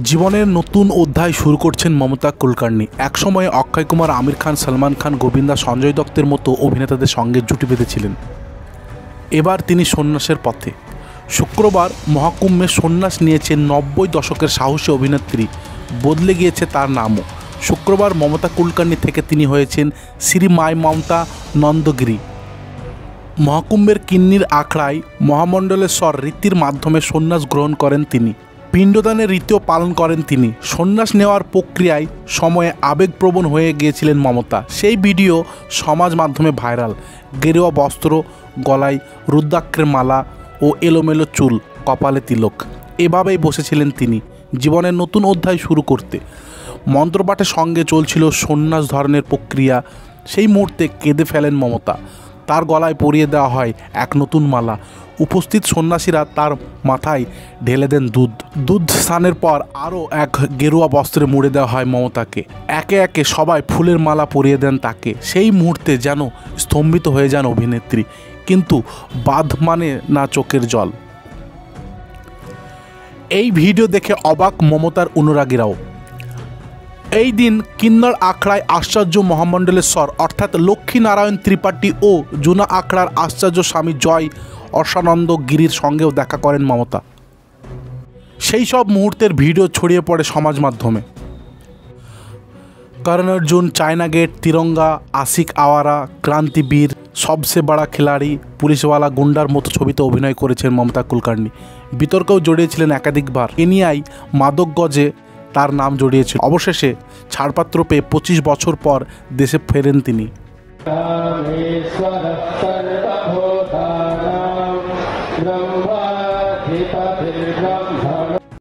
জীবনের নতুন অধ্যায় শুরু করছেন মমতা কুলকার্নি। একসময়ে অক্ষয় কুমার, আমির খান, সলমান খান, গোবিন্দা, সঞ্জয় দত্তের মতো অভিনেতাদের সঙ্গে জুটি বেঁধেছিলেন। এবার তিনি সন্ন্যাসের পথে। শুক্রবার মহাকুম্ভে সন্ন্যাস নিয়েছেন 90 দশকের সাহসী অভিনেত্রী। বদলে গিয়েছে তার নামও। শুক্রবার মমতা কুলকার্নি থেকে তিনি হয়েছেন শ্রী মাই মমতা নন্দগিরি। মহাকুম্ভের কিন্নির আখড়ায় মহামণ্ডলেশ্বর রীতির মাধ্যমে সন্ন্যাস গ্রহণ করেন তিনি। পিণ্ডদানের রীতিও পালন করেন তিনি। সন্ন্যাস নেওয়ার প্রক্রিয়ায় সময়ে আবেগপ্রবণ হয়ে গিয়েছিলেন মমতা। সেই ভিডিও সমাজ মাধ্যমে ভাইরাল। গেরুয়া বস্ত্র, গলায় রুদ্রাক্ষের মালা ও এলোমেলো চুল, কপালে তিলক। এভাবেই বসেছিলেন তিনি জীবনের নতুন অধ্যায় শুরু করতে। মন্ত্রপাঠের সঙ্গে চলছিল সন্ন্যাস ধরনের প্রক্রিয়া। সেই মুহূর্তে কেঁদে ফেলেন মমতা। তার গলায় পরিয়ে দেওয়া হয় এক নতুন মালা। উপস্থিত সন্ন্যাসীরা তার মাথায় ঢেলে দেন দুধ স্নানের পর আরও এক গেরুয়া বস্ত্রে মুড়ে দেওয়া হয় মমতাকে। একে একে সবাই ফুলের মালা পরিয়ে দেন তাকে। সেই মুহূর্তে যেন স্তম্ভিত হয়ে যান অভিনেত্রী, কিন্তু বাঁধ মানে না চোখের জল। এই ভিডিও দেখে অবাক মমতার অনুরাগীরাও। এই দিন কিন্নর আখড়ায় আচার্য মহামণ্ডলেশ্বর অর্থাৎ লক্ষ্মীনারায়ণ ত্রিপাঠী ও জুনা আখড়ার আচার্য স্বামী জয় অর্শানন্দ গিরির সঙ্গেও দেখা করেন মমতা। সেই সব মুহূর্তের ভিডিও ছড়িয়ে পড়ে সমাজ মাধ্যমে। করণ অর্জুন, চায়না গেট, তিরঙ্গা, আশিক আওয়ারা, ক্রান্তিবীর, সবসে বড়া খিলাড়ি, পুলিশওয়ালা, গুন্ডার মতো ছবিতে অভিনয় করেছেন মমতা কুলকার্নি। বিতর্কেও জড়িয়েছিলেন একাধিকবার। কেনিয়ায় মাদকগজে তার নাম জড়িয়েছিল। অবশেষে ছাড়পত্র পেয়ে 25 বছর পর দেশে ফেরেন তিনি।